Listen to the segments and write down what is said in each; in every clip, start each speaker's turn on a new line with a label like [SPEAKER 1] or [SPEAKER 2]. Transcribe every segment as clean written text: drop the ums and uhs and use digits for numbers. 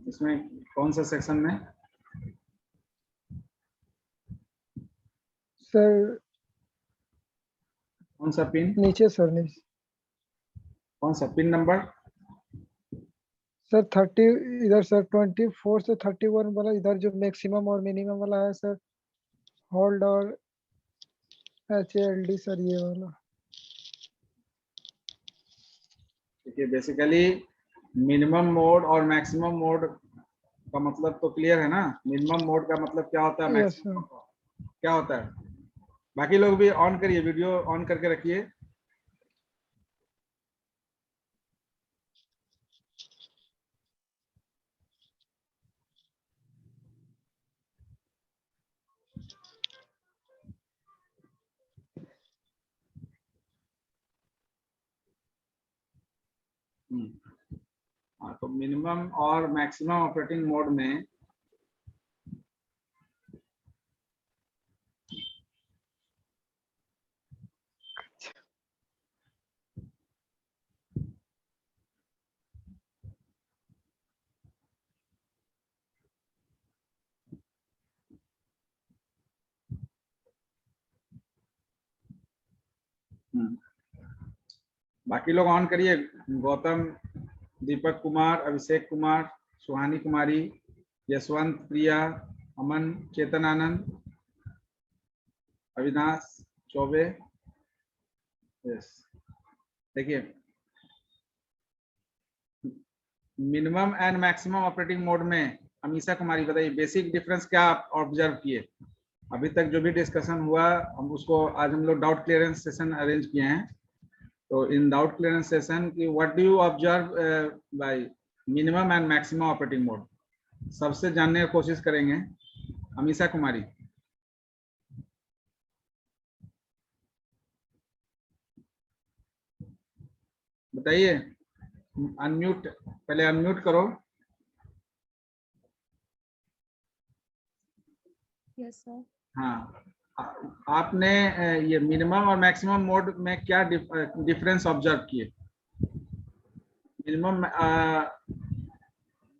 [SPEAKER 1] इसमें कौन सा सेक्शन में
[SPEAKER 2] सर?
[SPEAKER 1] कौन सा पिन?
[SPEAKER 2] नीचे सर, नीचे।
[SPEAKER 1] कौन सा पिन नंबर?
[SPEAKER 2] सर 30 इधर सर, 24 से 31 वाला इधर जो मैक्सिमम और मिनिमम वाला है सर, होल्ड और HALD सर, ये वाला।
[SPEAKER 1] देखिए बेसिकली मिनिमम मोड और मैक्सिमम मोड का मतलब तो क्लियर है ना। मिनिमम मोड का मतलब क्या होता है,
[SPEAKER 2] यस
[SPEAKER 1] मैक्सिमम
[SPEAKER 2] सर।
[SPEAKER 1] क्या होता है। बाकी लोग भी ऑन करिए, वीडियो ऑन करके रखिए। हाँ, तो मिनिमम और मैक्सिमम ऑपरेटिंग मोड में बाकी लोग ऑन करिए। गौतम, दीपक कुमार, अभिषेक कुमार, सुहानी कुमारी, यशवंत, प्रिया, अमन, चेतन आनंद, अविनाश चौबे। यस, देखिए minimum and maximum operating mode में अमीशा कुमारी बताइए बेसिक डिफरेंस क्या आप ऑब्जर्व किए। अभी तक जो भी डिस्कशन हुआ हम उसको आज हम लोग डाउट क्लियरेंस सेशन अरेंज किए हैं। तो इन डाउट क्लियरेंस सेशन की what do you observe by minimum and maximum operating mode, सबसे जानने की कोशिश करेंगे। अमीशा कुमारी बताइए। अनम्यूट, पहले अनम्यूट करो।
[SPEAKER 3] Yes sir.
[SPEAKER 1] हाँ, आपने ये मिनिमम और मैक्सिमम मोड में क्या डिफरेंस ऑब्जर्व किए। मिनिमम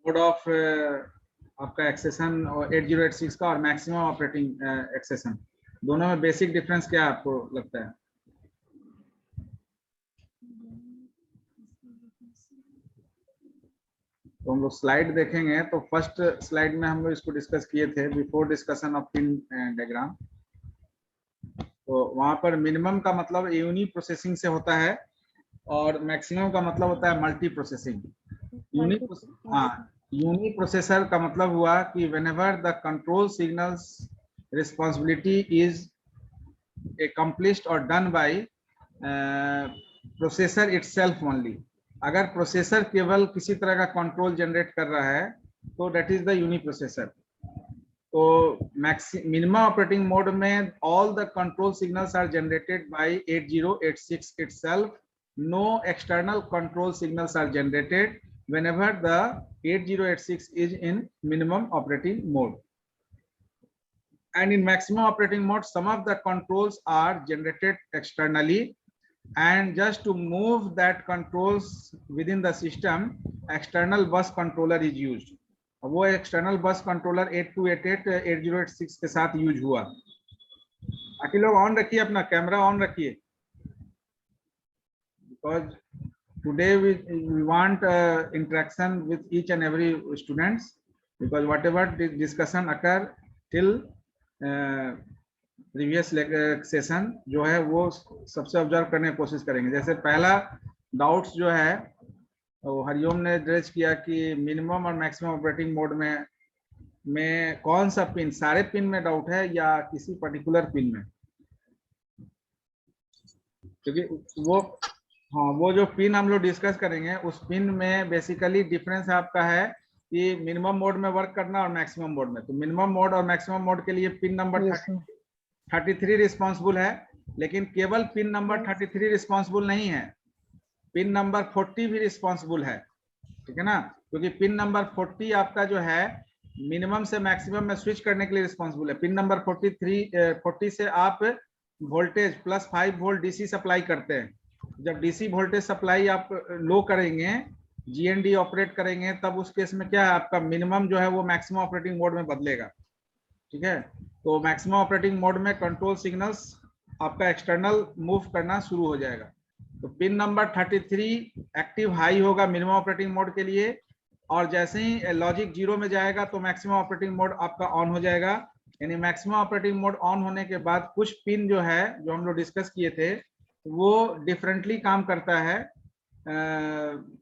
[SPEAKER 1] मोड ऑफ आपका एक्सेशन और 8086 का और मैक्सिमम ऑपरेटिंग एक्सेशन, दोनों में बेसिक डिफरेंस क्या आपको लगता है। तो हम लोग स्लाइड देखेंगे तो फर्स्ट स्लाइड में हम लोग इसको डिस्कस किए थे before discussion of pin diagram. तो वहां पर मिनिमम का मतलब यूनी प्रोसेसिंग से होता है और मैक्सिमम का मतलब होता है मल्टी प्रोसेसिंग। यूनी प्रोसेसर का मतलब हुआ कि whenever the control signals responsibility is accomplished or done by processor itself only. अगर प्रोसेसर केवल किसी तरह का कंट्रोल जनरेट कर रहा है तो that is the uniprocessor. तो मिनिमम ऑपरेटिंग मोड में all the control signals are generated by 8086 itself. No external control signals are generated whenever the 8086 is in minimum operating mode. And in maximum operating mode, some of the controls are generated externally, and just to move that controls within the system, external bus controller is used. वो external bus controller 8288 8086 के साथ use हुआ। बाकी लोग on रखिए, अपना camera on रखिए, because today we want interaction with each and every students, because whatever discussion occur till previous session जो है वो सबसे ऑब्जर्व करने की कोशिश करेंगे। जैसे पहला डाउट्स जो है वो हरिओम ने एड्रेस किया कि मिनिमम और मैक्सिमम ऑपरेटिंग मोड में कौन सा पिन, सारे पिन में डाउट है या किसी पर्टिकुलर पिन में, क्योंकि वो जो पिन हम लोग डिस्कस करेंगे उस पिन में बेसिकली डिफरेंस आपका है कि मिनिमम मोड में वर्क करना और मैक्सिमम मोड में। तो मिनिमम मोड और मैक्सिमम मोड के लिए पिन नंबर 33 रिस्पॉन्सिबल है, लेकिन केवल पिन नंबर 33 रिस्पॉन्सिबल नहीं है, पिन नंबर 40 भी रिस्पॉन्सिबल है, ठीक है ना। क्योंकि पिन नंबर 40 आपका जो है मिनिमम से मैक्सिमम में स्विच करने के लिए रिस्पॉन्सिबल है। पिन नंबर 40 से आप वोल्टेज +5 वोल्ट डीसी सप्लाई करते हैं। जब डीसी वोल्टेज सप्लाई आप लो करेंगे GND ऑपरेट करेंगे, तब उस केस में क्या है, आपका मिनिमम जो है वो मैक्सिमम ऑपरेटिंग मोड में बदलेगा। ठीक है, तो मैक्सिमम ऑपरेटिंग मोड में कंट्रोल सिग्नल्स आपका एक्सटर्नल मूव करना शुरू हो जाएगा। तो पिन नंबर 33 एक्टिव हाई होगा मिनिमम ऑपरेटिंग मोड के लिए, और जैसे ही लॉजिक 0 में जाएगा तो मैक्सिमम ऑपरेटिंग मोड आपका ऑन हो जाएगा। यानी मैक्सिमम ऑपरेटिंग मोड ऑन होने के बाद कुछ पिन जो है, जो हम लोग डिस्कस किए थे, वो डिफरेंटली काम करता है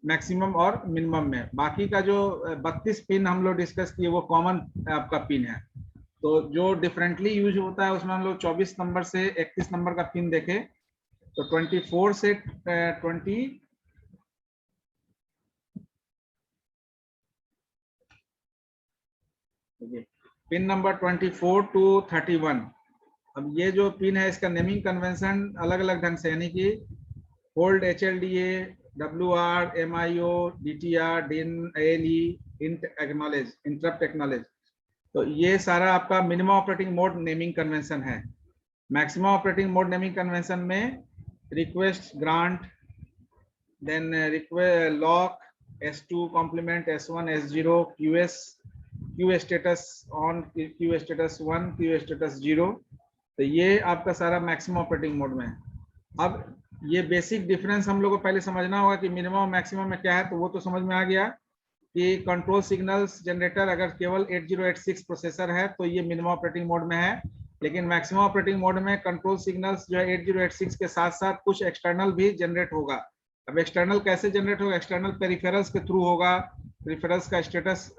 [SPEAKER 1] मैक्सिमम और मिनिमम में। बाकी का जो 32 पिन हम लोग डिस्कस किए वो कॉमन आपका पिन है। तो जो डिफरेंटली यूज होता है उसमें हम लोग 24 नंबर से 31 नंबर का पिन देखे। तो 24 से 20 पिन नंबर 24 टू 31। अब ये जो पिन है इसका नेमिंग कन्वेंशन अलग अलग ढंग से, यानी कि hold HLDA, WR, MIO, DTR, DIN, ALE, INT acknowledge, interrupt acknowledge. तो ये सारा आपका minimum operating mode naming convention है। Maximum operating mode naming convention में request, grant, then request, lock, S2 complement, S1, S0, QS, Q status on, Q status 1, Q status 0। तो ये आपका सारा मैक्सिमम ऑपरेटिंग मोड में है। अब ये बेसिक डिफरेंस हम लोग को पहले समझना होगा कि मिनिमम और मैक्सिमम में क्या है। तो वो तो समझ में आ गया कि कंट्रोल सिग्नल्स जनरेटर अगर केवल 8086 प्रोसेसर है तो ये मिनिमम ऑपरेटिंग मोड में है, लेकिन मैक्सिमम ऑपरेटिंग मोड में कंट्रोल सिग्नल्स जो है 8086 के साथ साथ कुछ एक्सटर्नल भी जनरेट होगा। अब एक्सटर्नल कैसे जनरेट होगा? एक्सटर्नल पेरिफेरल्स के थ्रू होगा। पेरिफेरल्स का स्टेटस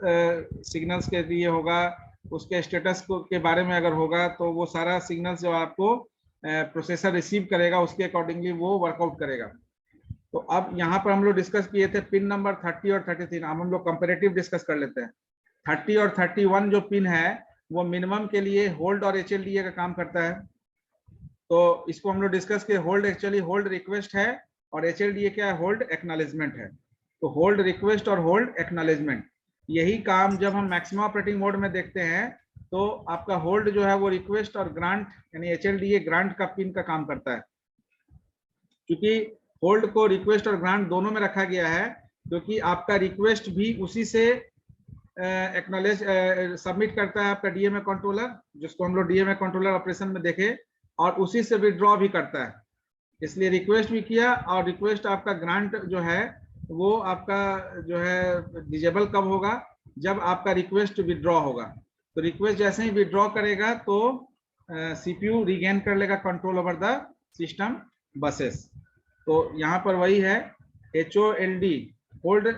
[SPEAKER 1] सिग्नल्स के लिए होगा, उसके स्टेटस के बारे में अगर होगा तो वो सारा सिग्नल्स जो आपको प्रोसेसर रिसीव करेगा उसके अकॉर्डिंगली वो वर्कआउट करेगा। तो अब यहाँ पर हम लोग डिस्कस किए थे पिन नंबर 30 और 33। अब हम लोग कंपैरेटिव डिस्कस कर लेते हैं। 30 और 31 जो पिन है वो मिनिमम के लिए होल्ड और HLDA का काम करता है। तो इसको हम लोग डिस्कस किए। होल्ड एक्चुअली होल्ड रिक्वेस्ट है और HLDA क्या है? होल्ड एक्नॉलेजमेंट है। तो होल्ड रिक्वेस्ट और होल्ड एक्नॉलेजमेंट, यही काम जब हम मैक्सिमम ऑपरेटिंग मोड में देखते हैं तो आपका होल्ड जो है वो रिक्वेस्ट और ग्रांट यानी HLDA ग्रांट का पिन का काम करता है। क्योंकि होल्ड को रिक्वेस्ट और ग्रांट दोनों में रखा गया है, क्योंकि आपका रिक्वेस्ट भी उसी से एक्नॉलेज सबमिट करता है आपका DMA कंट्रोलर, जिसको हम लोग DMA कंट्रोलर ऑपरेशन में देखे, और उसी से विड्रॉ भी करता है। इसलिए रिक्वेस्ट भी किया, और रिक्वेस्ट आपका ग्रांट जो है वो आपका जो है डिजेबल कब होगा? जब आपका रिक्वेस्ट विड्रॉ होगा। तो रिक्वेस्ट जैसे ही विड्रॉ करेगा तो CPU रीगेन कर लेगा control over the system buses. तो यहाँ पर वही है HOLD hold,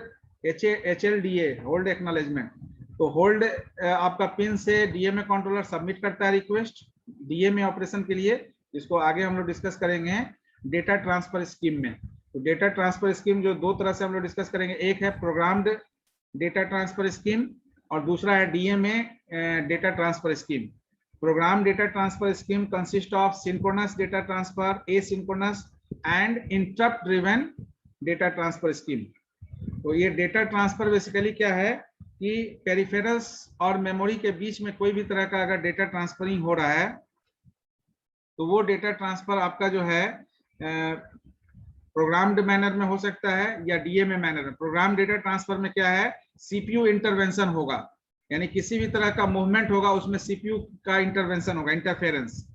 [SPEAKER 1] HLDA hold acknowledgement. तो होल्ड आपका पिन से DMA कंट्रोलर सबमिट करता है रिक्वेस्ट DMA ऑपरेशन के लिए, जिसको आगे हम लोग डिस्कस करेंगे डेटा ट्रांसफर स्कीम में। तो डेटा ट्रांसफर स्कीम जो दो तरह से हम लोग डिस्कस करेंगे, एक है प्रोग्राम्ड डेटा ट्रांसफर स्कीम और दूसरा है DMA data transfer scheme. Program data transfer scheme consist of synchronous data transfer, asynchronous and interrupt driven data transfer scheme. तो ये डेटा ट्रांसफर बेसिकली क्या है कि पेरिफेरल्स और मेमोरी के बीच में कोई भी तरह का अगर डेटा ट्रांसफरिंग हो रहा है तो वो डेटा ट्रांसफर आपका जो है प्रोग्राम्ड मैनर में हो सकता है या DMA मैनर में। प्रोग्राम डेटा ट्रांसफर में क्या है? CPU इंटरवेंशन होगा, यानी किसी भी तरह का मूवमेंट होगा उसमें CPU का इंटरवेंशन होगा, इंटरफेरेंस।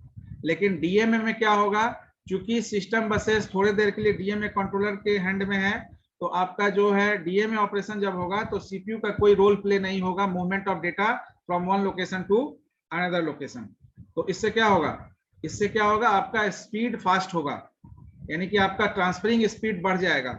[SPEAKER 1] लेकिन DMA में क्या होगा? क्योंकि सिस्टम बसेस थोड़ी देर के लिए DMA कंट्रोलर के हैंड में है, तो आपका जो है DMA ऑपरेशन जब होगा तो CPU का कोई रोल प्ले नहीं होगा movement of data from one location to another location. तो इससे क्या होगा? इससे क्या होगा? आपका स्पीड फास्ट होगा, यानी कि आपका ट्रांसफरिंग स्पीड बढ़ जाएगा।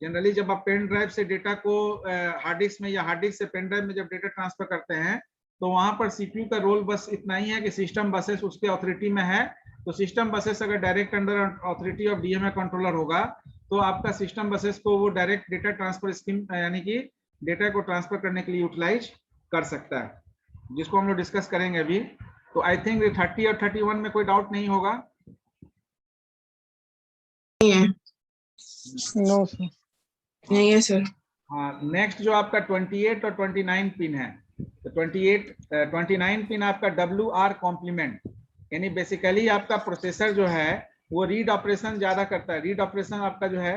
[SPEAKER 1] जनरली जब आप पेन ड्राइव से डेटा को हार्ड डिस्क में या हार्ड डिस्क से पेन ड्राइव में जब डेटा ट्रांसफर करते हैं तो वहां पर CPU का रोल बस इतना ही है कि सिस्टम बसेस उसके अथॉरिटी में है। तो सिस्टम बसेस अगर direct under authority of DMA controller होगा तो आपका सिस्टम बसेस को वो डायरेक्ट डेटा ट्रांसफर स्कीम यानी कि डेटा को ट्रांसफर करने के लिए यूटिलाइज कर सकता है, जिसको हम लोग डिस्कस करेंगे अभी। तो आई थिंक 30 और 31 में कोई डाउट नहीं होगा।
[SPEAKER 2] No sir.
[SPEAKER 3] नहीं है सर।
[SPEAKER 1] हाँ, नेक्स्ट जो आपका 28 और 29 पिन है, तो 29 पिन आपका WR कॉम्प्लीमेंट, यानी बेसिकली आपका प्रोसेसर जो है वो रीड ऑपरेशन ज्यादा करता है। रीड ऑपरेशन आपका जो है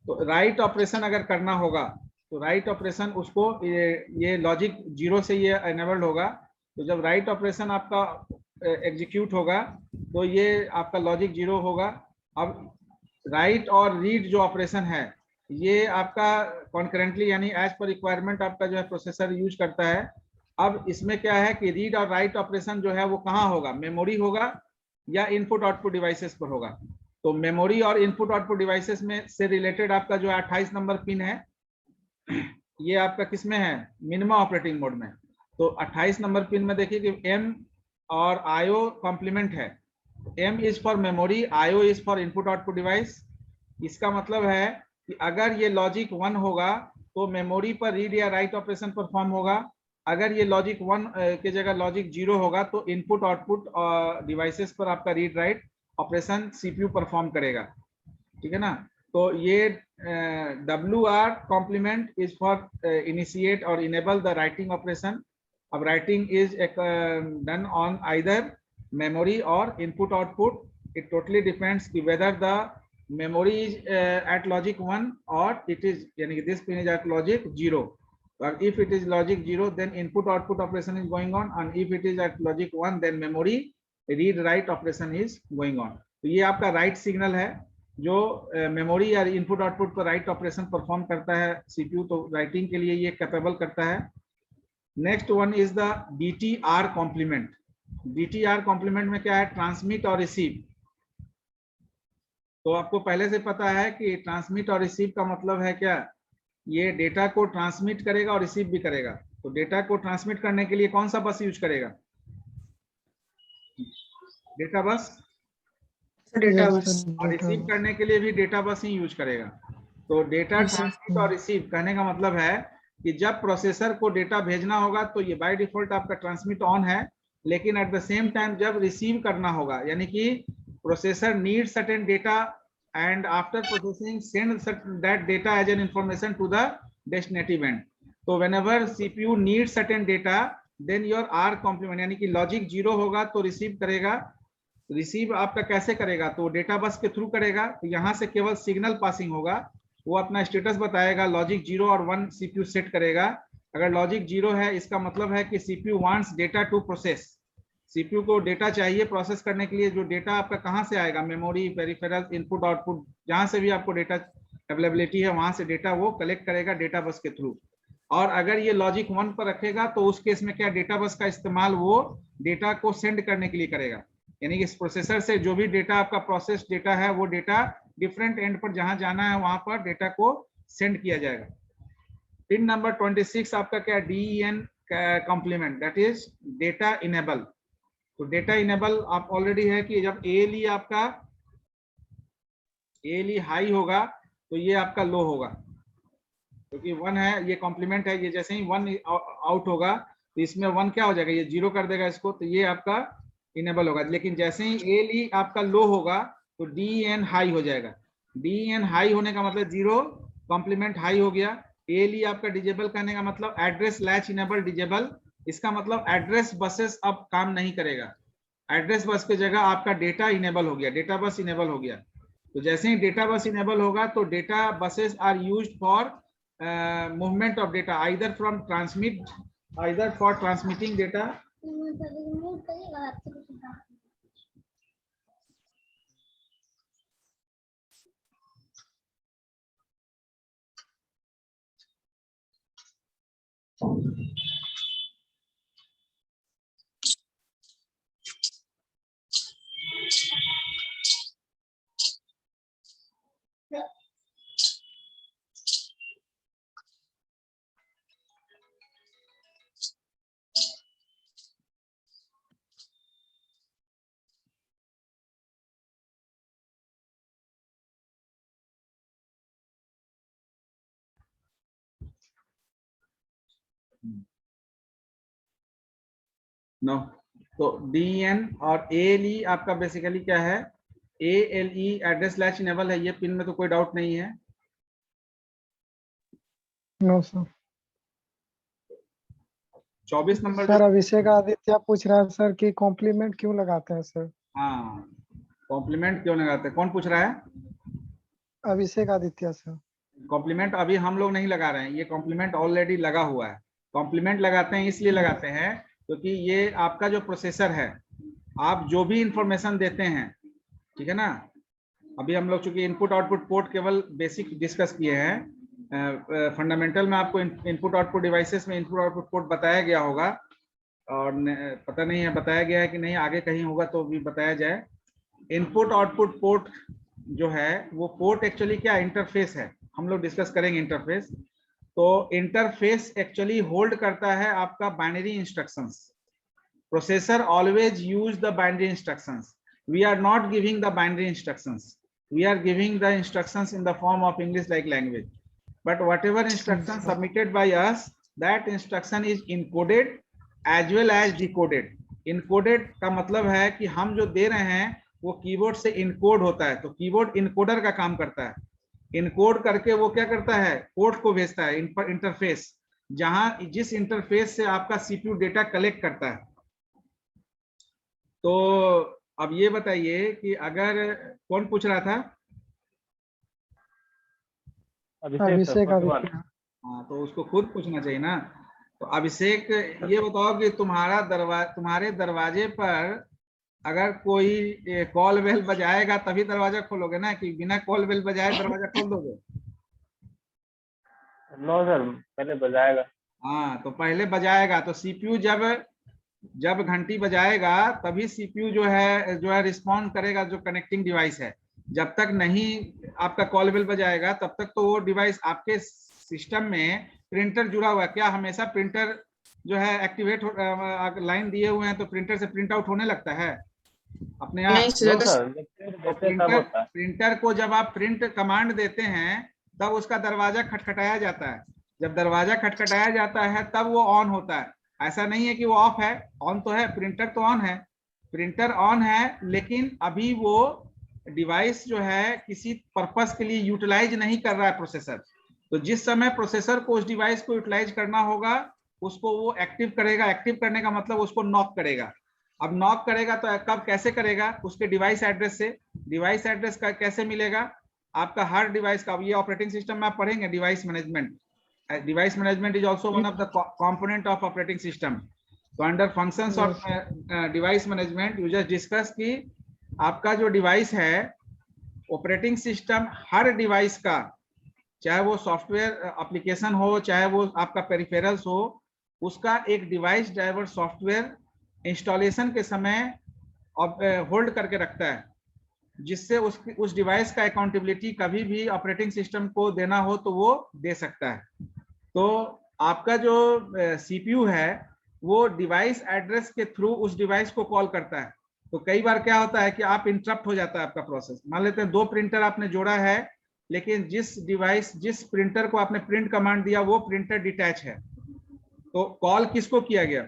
[SPEAKER 1] तो राइट ऑपरेशन अगर करना होगा तो राइट ऑपरेशन उसको ये लॉजिक 0 से ये एनेबल्ड होगा। तो जब राइट ऑपरेशन आपका एग्जीक्यूट होगा तो ये आपका लॉजिक 0 होगा। अब राइट और रीड जो ऑपरेशन है ये आपका कॉन्करेंटली यानी एज पर रिक्वायरमेंट आपका जो है प्रोसेसर यूज करता है। अब इसमें क्या है कि रीड और राइट ऑपरेशन जो है वो कहाँ होगा, मेमोरी होगा या इनपुट आउटपुट डिवाइसेस पर होगा। तो मेमोरी और इनपुट आउटपुट डिवाइसेस में से रिलेटेड आपका जो 28 नंबर पिन है ये आपका किस में है, मिनिमम ऑपरेटिंग मोड में। तो 28 नंबर पिन में देखिए कि एम और आईओ कॉम्प्लीमेंट है। M is for memory, IO is for input output device. इसका मतलब है कि अगर ये लॉजिक 1 होगा तो मेमोरी पर रीड या राइट ऑपरेशन परफॉर्म होगा। अगर ये लॉजिक 1 की जगह लॉजिक 0 होगा तो इनपुट आउटपुट डिवाइसेस पर आपका read write operation CPU perform करेगा। ठीक है ना। तो ये WR complement is for initiate और इनेबल द राइटिंग ऑपरेशन। अब writing is done on either memory or input output. It totally depends whether the memory is at logic 1 or it is yani this pin is at logic 0. But if it is logic 0 then input output operation is going on, and if it is at logic 1 then memory read write operation is going on. तो ये आपका write signal है जो memory या input output पर write operation perform करता है CPU, तो राइटिंग के लिए ये कैपेबल करता है। Next one is the DTR complement. DTR complement में क्या है, ट्रांसमिट और रिसीव। तो आपको पहले से पता है कि ट्रांसमिट और रिसीव का मतलब है क्या, ये डेटा को ट्रांसमिट करेगा और रिसीव भी करेगा। तो डेटा को ट्रांसमिट करने के लिए कौन सा बस यूज करेगा, डेटा बस।
[SPEAKER 3] Data bus.
[SPEAKER 1] और रिसीव करने के लिए भी डेटा बस ही यूज करेगा। तो डेटा ट्रांसमिट और रिसीव कहने का मतलब है कि जब प्रोसेसर को डेटा भेजना होगा तो ये बाय डिफॉल्ट आपका ट्रांसमिट ऑन है, लेकिन एट द सेम टाइम जब रिसीव करना होगा यानी कि processor need certain data and after processing send that data as an information to the destination end. तो whenever CPU need certain data then your R complement यानी कि logic 0 होगा तो रिसीव करेगा। रिसीव आपका कैसे करेगा, तो डेटा बस के थ्रू करेगा। तो यहाँ से केवल सिग्नल पासिंग होगा, वो अपना स्टेटस बताएगा, लॉजिक 0 और 1 सीपीयू सेट करेगा। अगर लॉजिक 0 है इसका मतलब है कि CPU wants data to process. CPU को डेटा चाहिए प्रोसेस करने के लिए। जो डेटा आपका कहाँ से आएगा, मेमोरी, पेरिफेरल, इनपुट आउटपुट, जहां से भी आपको डेटा अवेलेबिलिटी है वहां से डेटा वो कलेक्ट करेगा डेटा बस के थ्रू। और अगर ये लॉजिक 1 पर रखेगा तो उस केस में क्या, डेटा बस का इस्तेमाल वो डेटा को सेंड करने के लिए करेगा। यानी कि इस प्रोसेसर से जो भी डेटा आपका प्रोसेस डेटा है वो डेटा डिफरेंट एंड पर जहां जाना है वहां पर डेटा को सेंड किया जाएगा। पिन नंबर 26 आपका क्या, DEN complement, that is data enable. तो डेटा इनेबल आप ऑलरेडी है कि जब ALE आपका ALE हाई होगा तो ये आपका लो होगा, क्योंकि 1 है ये कॉम्प्लीमेंट है। ये जैसे ही 1 आउट होगा तो इसमें 1 क्या हो जाएगा, ये 0 कर देगा इसको, तो ये आपका इनेबल होगा। लेकिन जैसे ही ALE आपका लो होगा तो DEN हाई हो जाएगा। DEN हाई होने का मतलब 0 कॉम्प्लीमेंट हाई हो गया। ALE आपका डिजेबल करने का मतलब एड्रेस लैच इनेबल डिजेबल। इसका मतलब एड्रेस बसेस अब काम नहीं करेगा। एड्रेस बस की जगह आपका डेटा इनेबल हो गया, डेटा बस इनेबल हो गया। तो जैसे ही डेटा बस इनेबल होगा तो data buses are used for movement of data either from transmit, either for transmitting data. No, तो DEN और ALE आपका बेसिकली क्या है, ALE एड्रेस लैच इनेबल है, ये पिन में तो कोई डाउट नहीं है।
[SPEAKER 2] No sir.
[SPEAKER 1] 24 number
[SPEAKER 2] sir Abhishek Aditya पूछ रहा है सर कि कॉम्प्लीमेंट क्यों लगाते हैं सर।
[SPEAKER 1] हाँ, कॉम्प्लीमेंट क्यों लगाते हैं, कौन पूछ रहा है?
[SPEAKER 2] अभिषेक आदित्य सर।
[SPEAKER 1] कॉम्प्लीमेंट अभी हम लोग नहीं लगा रहे हैं, ये कॉम्प्लीमेंट ऑलरेडी लगा हुआ है। कॉम्प्लीमेंट लगाते हैं इसलिए लगाते हैं क्योंकि ये आपका जो प्रोसेसर है, आप जो भी इंफॉर्मेशन देते हैं, ठीक है ना। अभी हम लोग चूंकि इनपुट आउटपुट पोर्ट केवल बेसिक डिस्कस किए हैं, फंडामेंटल में आपको इनपुट आउटपुट डिवाइसेस में इनपुट आउटपुट पोर्ट बताया गया होगा, और पता नहीं है बताया गया है कि नहीं, आगे कहीं होगा तो भी बताया जाए। इनपुट आउटपुट पोर्ट जो है वो पोर्ट एक्चुअली क्या इंटरफेस है, हम लोग डिस्कस करेंगे इंटरफेस। तो इंटरफेस एक्चुअली होल्ड करता है आपका binary instructions. Processor always use the binary instructions, we are not giving the binary instructions, we are giving the instructions in the form of English like language, but whatever instruction submitted by us, that instruction is encoded as well as decoded. Encoded का मतलब है कि हम जो दे रहे हैं वो keyboard से इनकोड होता है, तो कीबोर्ड इनकोडर का काम करता है। इनकोड करके वो क्या करता है, पोर्ट को भेजता है इंटरफेस, जहां जिस इंटरफेस से आपका सीपीयू डेटा कलेक्ट करता है। तो अब ये बताइए कि अगर कौन पूछ रहा था?
[SPEAKER 2] अभिषेक।
[SPEAKER 1] हाँ, तो उसको खुद पूछना चाहिए ना। तो अभिषेक ये बताओ कि तुम्हारे दरवाजे पर अगर कोई कॉल बेल बजाएगा तभी दरवाजा खोलोगे ना, कि बिना कॉल बेल बजाए दरवाजा खोल दोगे?
[SPEAKER 4] नो सर, पहले बजाएगा।
[SPEAKER 1] हाँ, तो पहले बजाएगा, तो सीपीयू जब घंटी बजाएगा तभी सीपीयू जो है रिस्पॉन्ड करेगा, जो कनेक्टिंग डिवाइस है। जब तक नहीं आपका कॉल बेल बजाएगा तब तक तो वो डिवाइस आपके सिस्टम में प्रिंटर जुड़ा हुआ है। क्या हमेशा प्रिंटर जो है एक्टिवेट लाइन दिए हुए हैं तो प्रिंटर से प्रिंट आउट होने लगता है अपने आप?
[SPEAKER 3] नहीं सर,
[SPEAKER 1] तो प्रिंटर को जब आप प्रिंट कमांड देते हैं तब उसका दरवाजा खटखटाया जाता है। जब दरवाजा खटखटाया जाता है तब वो ऑन होता है। ऐसा नहीं है कि वो ऑफ है, ऑन तो है, प्रिंटर तो ऑन है, प्रिंटर ऑन है, लेकिन अभी वो डिवाइस जो है किसी पर्पस के लिए यूटिलाइज नहीं कर रहा है प्रोसेसर। तो जिस समय प्रोसेसर को उस डिवाइस को यूटिलाइज करना होगा उसको वो एक्टिव करेगा। एक्टिव करने का मतलब उसको नॉक करेगा। अब नॉक करेगा तो कब कैसे करेगा? उसके डिवाइस एड्रेस से। डिवाइस एड्रेस का कैसे मिलेगा? आपका हर डिवाइस का, ये ऑपरेटिंग सिस्टम में आप पढ़ेंगे device management. Device management is also one of the component of operating system. So under functions of device management you just discuss कि आपका जो डिवाइस है, ऑपरेटिंग सिस्टम हर डिवाइस का, चाहे वो सॉफ्टवेयर एप्लीकेशन हो चाहे वो आपका पेरिफेरल्स हो, उसका एक डिवाइस ड्राइवर सॉफ्टवेयर इंस्टॉलेशन के समय होल्ड करके रखता है, जिससे उस डिवाइस का अकाउंटेबिलिटी कभी भी ऑपरेटिंग सिस्टम को देना हो तो वो दे सकता है। तो आपका जो सीपीयू है वो डिवाइस एड्रेस के थ्रू उस डिवाइस को कॉल करता है। तो कई बार क्या होता है कि आप इंटरप्ट हो जाता है आपका प्रोसेस। मान लेते हैं 2 प्रिंटर आपने जोड़ा है, लेकिन जिस प्रिंटर को आपने प्रिंट कमांड दिया वो प्रिंटर डिटैच है, तो कॉल किसको किया गया?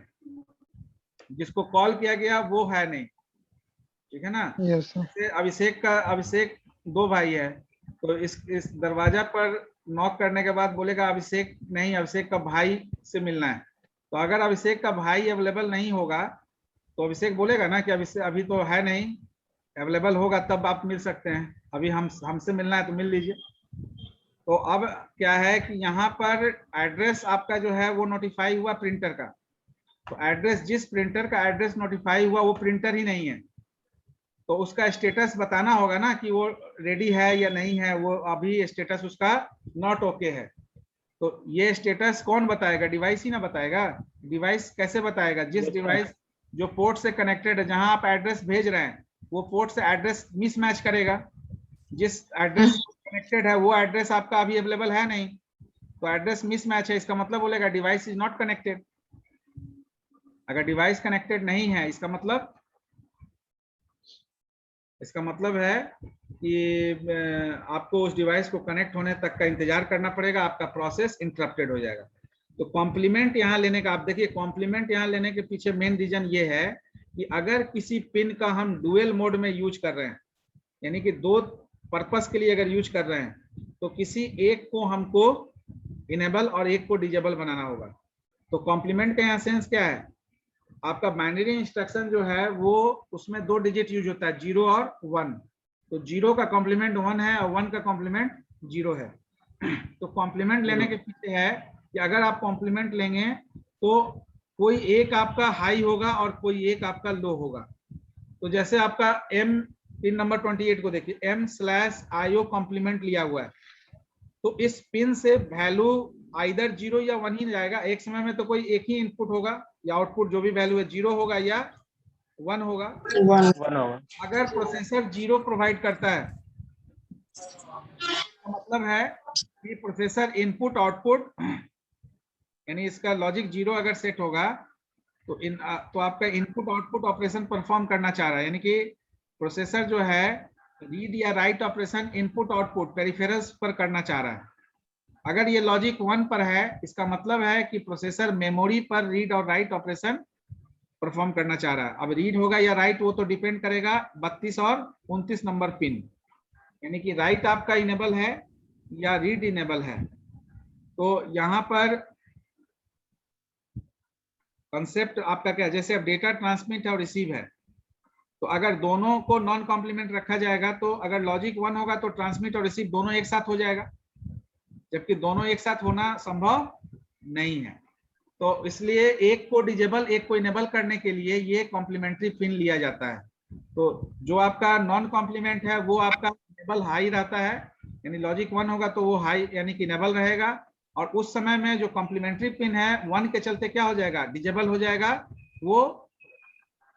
[SPEAKER 1] जिसको कॉल किया गया वो है नहीं, ठीक है ना।
[SPEAKER 2] यस
[SPEAKER 1] अभिषेक 2 भाई है, तो इस दरवाजा पर नॉक करने के बाद बोलेगा अभिषेक नहीं, अभिषेक का भाई से मिलना है। तो अगर अभिषेक का भाई अवेलेबल नहीं होगा तो अभिषेक बोलेगा ना कि अभी तो है नहीं, अवेलेबल होगा तब आप मिल सकते हैं, अभी हमसे मिलना है तो मिल लीजिए। तो अब क्या है कि यहाँ पर एड्रेस आपका जो है वो नोटिफाई हुआ प्रिंटर का, तो एड्रेस, जिस प्रिंटर का एड्रेस नोटिफाई हुआ वो प्रिंटर ही नहीं है, तो उसका स्टेटस बताना होगा ना कि वो रेडी है या नहीं है। वो अभी स्टेटस उसका नॉट ओके है, तो ये स्टेटस कौन बताएगा? डिवाइस ही ना बताएगा। डिवाइस कैसे बताएगा? जिस डिवाइस जो पोर्ट से कनेक्टेड है, जहां आप एड्रेस भेज रहे हैं वो पोर्ट से एड्रेस मिसमैच करेगा। जिस एड्रेस कनेक्टेड है वो एड्रेस आपका अभी अवेलेबल है नहीं, तो एड्रेस मिसमैच है, इसका मतलब बोलेगा डिवाइस इज नॉट कनेक्टेड। अगर डिवाइस कनेक्टेड नहीं है इसका मतलब है कि आपको उस डिवाइस को कनेक्ट होने तक का इंतजार करना पड़ेगा, आपका प्रोसेस इंटरप्टेड हो जाएगा। तो कॉम्प्लीमेंट यहाँ लेने का, आप देखिए कॉम्प्लीमेंट यहाँ लेने के पीछे मेन रीजन ये है कि अगर किसी पिन का हम डुअल मोड में यूज कर रहे हैं, यानी कि 2 पर्पस के लिए अगर यूज कर रहे हैं, तो किसी एक को हमको इनेबल और एक को डिजेबल बनाना होगा। तो कॉम्प्लीमेंट का यहाँ सेंस क्या है? आपका बाइनरी इंस्ट्रक्शन जो है वो उसमें 2 डिजिट यूज होता है, 0 और 1। तो 0 का कॉम्प्लीमेंट 1 है और 1 का कॉम्प्लीमेंट 0 है। तो कॉम्प्लीमेंट लेने के पीछे है कि अगर आप कॉम्प्लीमेंट लेंगे तो कोई एक आपका हाई होगा और कोई एक आपका लो होगा। तो जैसे आपका m पिन नंबर 28 को देखिए, m/io कॉम्प्लीमेंट लिया हुआ है, तो इस पिन से वैल्यू आइदर 0 या 1 ही जाएगा। एक समय में तो कोई एक ही इनपुट होगा या आउटपुट जो भी वैल्यू है 0 होगा या 1 होगा।
[SPEAKER 4] 1 होगा।
[SPEAKER 1] अगर प्रोसेसर 0 प्रोवाइड करता है तो मतलब है कि प्रोसेसर इनपुट आउटपुट यानी इसका लॉजिक 0 अगर सेट होगा तो आपका इनपुट आउटपुट ऑपरेशन परफॉर्म करना चाह रहा है, यानी कि प्रोसेसर जो है रीड या write operation input output peripherals पर करना चाह रहा है। अगर ये लॉजिक 1 पर है, इसका मतलब है कि प्रोसेसर मेमोरी पर रीड और राइट ऑपरेशन परफॉर्म करना चाह रहा है। अब रीड होगा या राइट वो तो डिपेंड करेगा 32 और 29 नंबर पिन, यानी कि राइट आपका इनेबल है या रीड इनेबल है। तो यहाँ पर कंसेप्ट आपका क्या है, जैसे अब डेटा ट्रांसमिट और रिसीव है, तो अगर दोनों को नॉन कॉम्प्लीमेंट रखा जाएगा तो अगर लॉजिक 1 होगा तो ट्रांसमिट और रिसीव दोनों एक साथ हो जाएगा, जबकि दोनों एक साथ होना संभव नहीं है। तो इसलिए एक को डिजेबल एक को इनेबल करने के लिए ये कॉम्प्लीमेंट्री पिन लिया जाता है। तो जो आपका नॉन कॉम्प्लीमेंट है वो आपका इनेबल हाई रहता है, यानी लॉजिक 1 होगा तो वो हाई यानी कि इनेबल रहेगा, और उस समय में जो कॉम्प्लीमेंट्री पिन है 1 के चलते क्या हो जाएगा, डिजेबल हो जाएगा। वो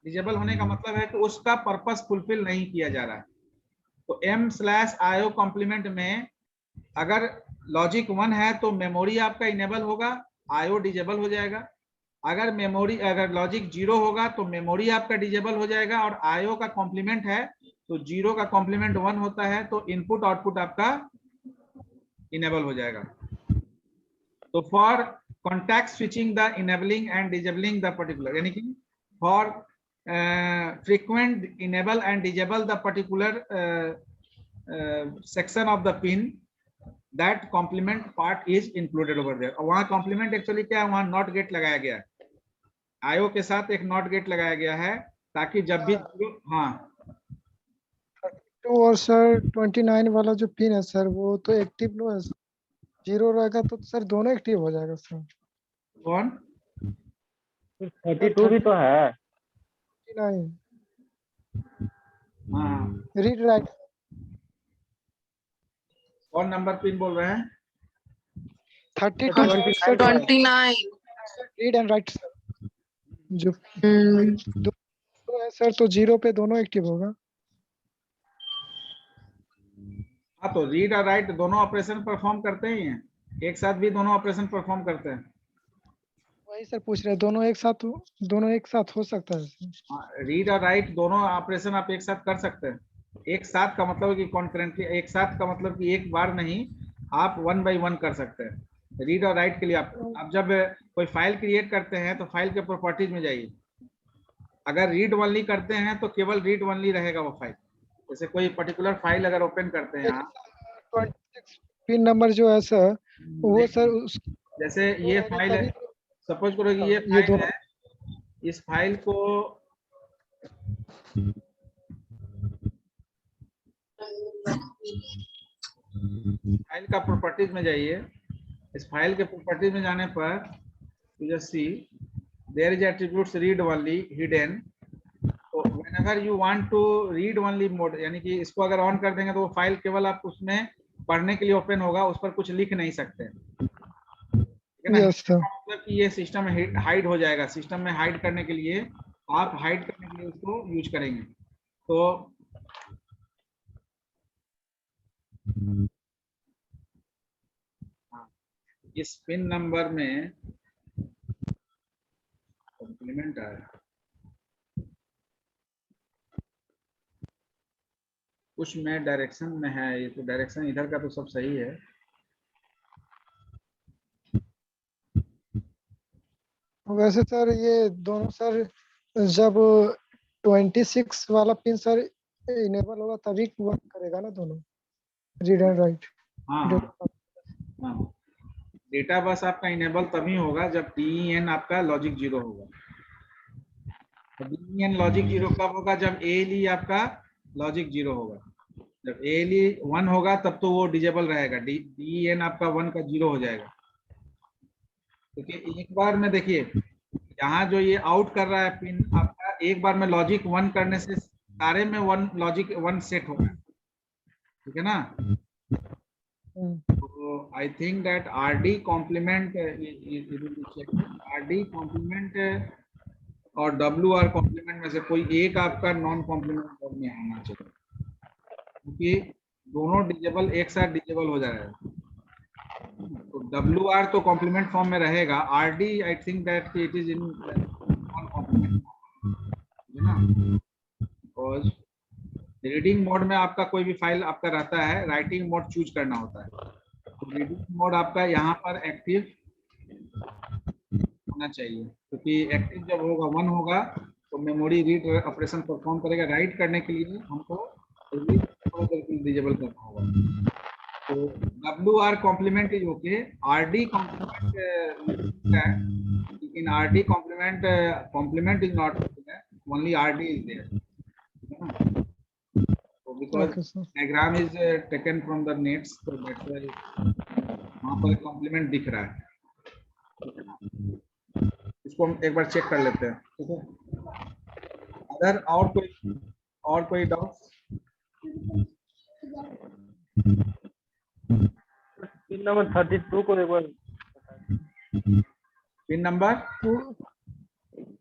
[SPEAKER 1] डिजेबल होने का मतलब है कि उसका पर्पस फुलफिल नहीं किया जा रहा है। तो m/io कॉम्प्लीमेंट में अगर लॉजिक 1 है तो मेमोरी आपका इनेबल होगा, आईओ डिजेबल हो जाएगा। अगर लॉजिक 0 होगा तो मेमोरी आपका डिजेबल हो जाएगा, और आईओ का कॉम्प्लीमेंट है तो 0 का कॉम्प्लीमेंट 1 होता है तो इनपुट आउटपुट आपका इनेबल हो जाएगा। तो for contact switching the enabling and disabling the particular, यानी कि for frequent enable and disable the particular section of the pin, that complement part is included over there। और वहाँ complement एक्चुअली क्या है, वहाँ नॉट गेट लगाया गया है, आईओ के साथ एक नॉट गेट लगाया गया है ताकि जब भी हाँ
[SPEAKER 2] 32 और सर 29 वाला जो पिन है सर वो तो एक्टिव लो है, 0 रहेगा तो सर दोनों एक्टिव हो जाएगा सर।
[SPEAKER 1] कौन
[SPEAKER 4] 32 भी तो है।
[SPEAKER 2] 29
[SPEAKER 1] हाँ
[SPEAKER 2] रीड राइट
[SPEAKER 1] कौन नंबर पिन बोल रहे हैं,
[SPEAKER 2] 32 sir
[SPEAKER 3] 29
[SPEAKER 2] read and right sir जो दो है सर तो 0 पे दोनों एक्टिव होगा।
[SPEAKER 1] हाँ तो रीड और राइट दोनों ऑपरेशन परफॉर्म करते ही हैं, एक साथ भी दोनों ऑपरेशन परफॉर्म करते हैं।
[SPEAKER 2] वही सर पूछ रहे हैं दोनों एक साथ हो सकता है सर।
[SPEAKER 1] रीड और राइट दोनों ऑपरेशन आप एक साथ कर सकते हैं। एक साथ का मतलब कि कॉन्करेंटली, एक साथ का मतलब कि एक बार नहीं, आप 1 बाय 1 कर सकते हैं। रीड और राइट के लिए आप जब कोई फाइल क्रिएट करते हैं तो फाइल के प्रॉपर्टीज में जाइए, अगर रीड ओनली करते हैं तो केवल रीड ओनली रहेगा वो फाइल। जैसे कोई पर्टिकुलर फाइल अगर ओपन करते हैं आप,
[SPEAKER 2] 26 पिन नंबर जो है सर वो सर उस
[SPEAKER 1] जैसे ये फाइल है, सपोज करो कि ये फाइल
[SPEAKER 2] दोनों
[SPEAKER 1] है, इस फाइल को फाइल का प्रॉपर्टीज में जाइए, इस फाइल के प्रॉपर्टीज में जाने पर you just see there is attributes read only hidden। तो whenever you want to read only mode, यानी कि इसको अगर ऑन कर देंगे तो वो फाइल केवल आप उसमें पढ़ने के लिए ओपन होगा, उस पर कुछ लिख नहीं सकते, ठीक है ना। मतलब कि ये सिस्टम में हाइड हो जाएगा, सिस्टम में हाइड करने के लिए आप हाइड करने के लिए उसको यूज करेंगे। तो इस पिन नंबर में कॉम्प्लीमेंट आया, कुछ में डायरेक्शन में है, ये तो डायरेक्शन इधर का तो सब सही है।
[SPEAKER 2] वैसे सर ये दोनों सर जब 26 वाला पिन सर इनेबल होगा तभी वर्क करेगा ना दोनों, रीड एंड राइट।
[SPEAKER 1] हाँ डेटा बस आपका इनेबल तभी होगा जब DEN आपका लॉजिक 0 होगा। DEN लॉजिक 0 कब होगा, जब ALE आपका लॉजिक 0 होगा। जब एएलई 1 होगा तब तो वो डिजेबल रहेगा, डीईएन आपका 1 का 0 हो जाएगा। क्योंकि एक बार में देखिए यहाँ जो ये आउट कर रहा है पिन आपका, एक बार में लॉजिक 1 करने से सारे में 1 लॉजिक 1 सेट हो रहा है, ठीक है ना। तो I think that RD complement, RD complement और डब्ल्यू आर कॉम्प्लीमेंट में से कोई एक आपका नॉन कॉम्प्लीमेंट मोड में होना चाहिए, क्योंकि दोनों डिजेबल एक साथ डिजेबल हो जाएगा। तो डब्ल्यू आर तो कॉम्प्लीमेंट फॉर्म में रहेगा, R D I think that it is in non complement, है ना। बिकॉज रीडिंग मोड में आपका कोई भी फाइल आपका रहता है, राइटिंग मोड चूज करना होता है। तो रीडिंग मोड आपका यहाँ पर एक्टिव होना चाहिए, क्योंकि एक्टिव जब होगा 1 होगा तो मेमोरी रीड ऑपरेशन परफॉर्म करेगा। राइट करने के लिए हमको डिजेबल करना होगा। तो W R complement is okay, R D complement है, लेकिन R D complement is not only R D is there, तो because
[SPEAKER 2] Okay, sir.
[SPEAKER 1] Diagram is taken from the nets, तो दैट्स व्हाई वहां पर कॉम्प्लीमेंट दिख रहा है। इसको हम एक बार चेक कर लेते हैं, ठीक है। अदर और कोई डाउट?
[SPEAKER 4] पिन नंबर 32 को एक बार
[SPEAKER 1] pin number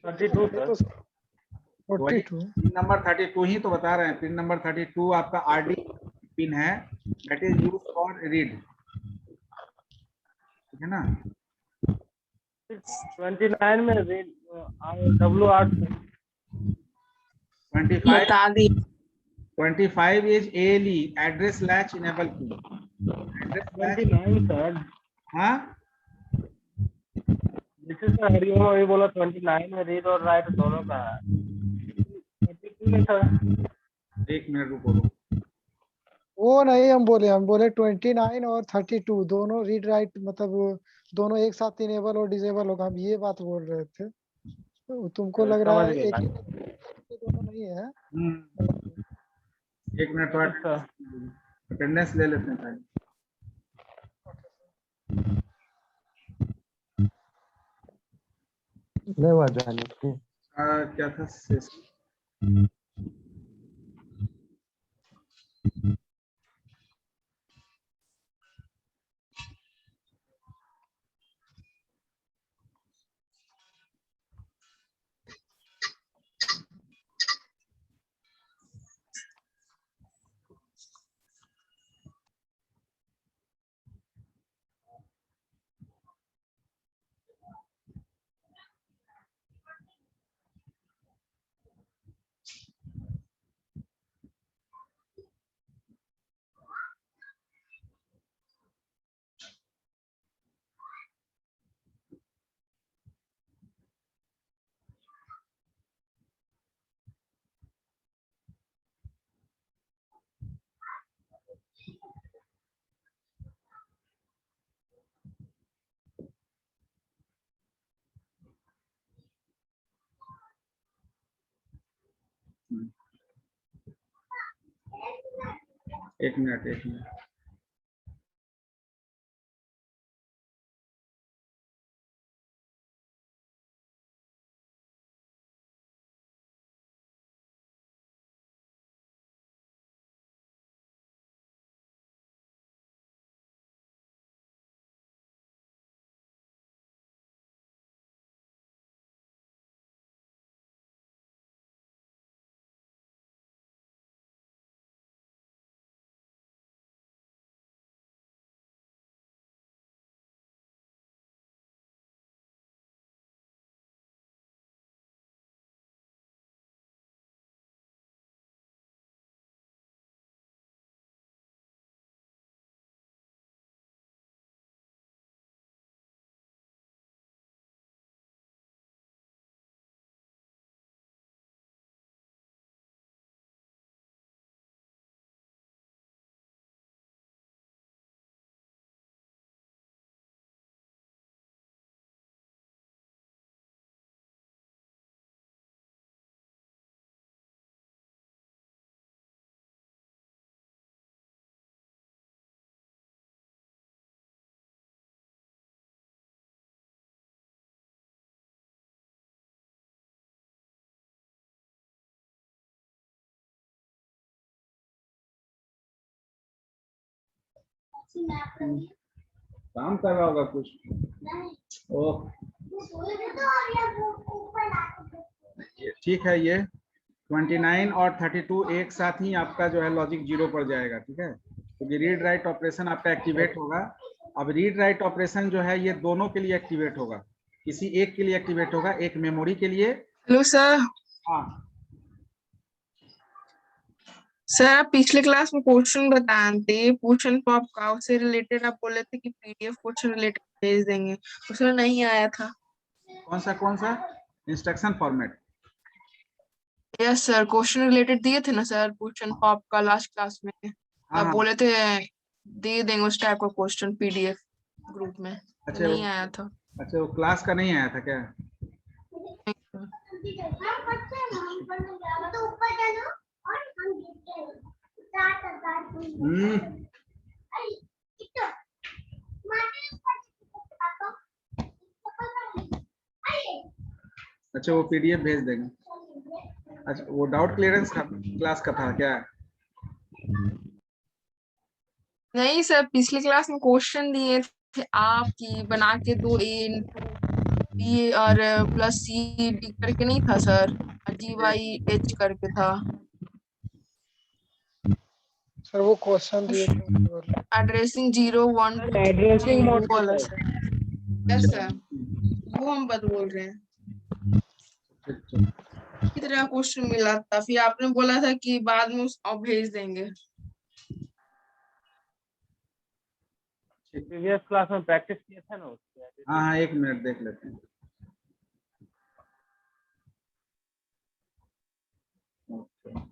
[SPEAKER 4] 32 sir.
[SPEAKER 2] 42.
[SPEAKER 1] Pin number 32 ही तो बता रहे हैं। पिन नंबर 32 आपका आरडी पिन है, that is use for read, ठीक है ना।
[SPEAKER 4] 29 में W R
[SPEAKER 1] 25 is ALE, address latch enable pin. Address latch,
[SPEAKER 4] 29 sir.
[SPEAKER 1] हाँ
[SPEAKER 4] जैसे सर हरिओम अभी बोला 29 में रीड और राइट दोनों का है। 32 में सर।
[SPEAKER 1] एक मिनट रुको।
[SPEAKER 2] वो नहीं, हम बोले 29 और 32 दोनों रीड राइट, मतलब दोनों एक साथ इनेबल और डिसेबल होगा, हम ये बात बोल रहे थे। तो तुमको लग रहा
[SPEAKER 4] समझ
[SPEAKER 2] है
[SPEAKER 4] गए
[SPEAKER 2] एक ही
[SPEAKER 4] भाई।
[SPEAKER 2] दोनों नहीं है।
[SPEAKER 1] एक मिनट थोड़ा
[SPEAKER 4] सर
[SPEAKER 1] अटेंडेंस ले लेते हैं पहले। क्या था एक मिनट। काम कर रहा होगा कुछ। ओह ठीक है, ये 29 और 32 एक साथ ही आपका जो है लॉजिक 0 पर जाएगा। ठीक है, तो ये रीड राइट ऑपरेशन आपका एक्टिवेट होगा। अब रीड राइट ऑपरेशन जो है ये दोनों के लिए एक्टिवेट होगा, किसी एक के लिए एक्टिवेट होगा, एक मेमोरी के लिए।
[SPEAKER 3] Hello sir.
[SPEAKER 1] हाँ
[SPEAKER 3] सर आप पिछले क्लास में क्वेश्चन बताए थे, क्वेश्चन पॉप का, उससे रिलेटेड आप बोले थे कि पीडीएफ क्वेश्चन रिलेटेड भेज देंगे, उसमें नहीं आया था।
[SPEAKER 1] कौन सा instruction format?
[SPEAKER 3] Yes sir, question related दिए थे ना सर क्वेश्चन पॉप का लास्ट क्लास में।
[SPEAKER 1] हाँ
[SPEAKER 3] आप
[SPEAKER 1] हाँ।
[SPEAKER 3] बोले थे दे देंगे उस टाइप का क्वेश्चन पीडीएफ ग्रुप में,
[SPEAKER 1] अच्छा
[SPEAKER 3] नहीं आया था।
[SPEAKER 1] अच्छा, वो क्लास का नहीं आया था क्या? हम्म, अच्छा वो पीडीएफ भेज देंगे। अच्छा वो डाउट क्लियरेंस क्लास का था क्या?
[SPEAKER 3] नहीं सर, पिछली क्लास में क्वेश्चन दिए थे आपकी बना के, 2a बी और प्लस सी डी करके नहीं था सर, जी वाई एच करके था।
[SPEAKER 2] सर वो क्वेश्चन दिए थे केवल।
[SPEAKER 3] एड्रेसिंग 0 1 2
[SPEAKER 4] एड्रेसिंग
[SPEAKER 3] 3
[SPEAKER 4] मोड
[SPEAKER 3] वो वाला
[SPEAKER 4] है।
[SPEAKER 3] सर। यस सर, वो हम बात बोल रहे हैं। की तरह क्वेश्चन मिला था, फिर आपने बोला था कि बाद में आप भेज देंगे।
[SPEAKER 4] प्रीवियस क्लास में प्रैक्टिस किए थे ना उसके।
[SPEAKER 1] हाँ हाँ, एक मिनट देख लेते हैं। Okay.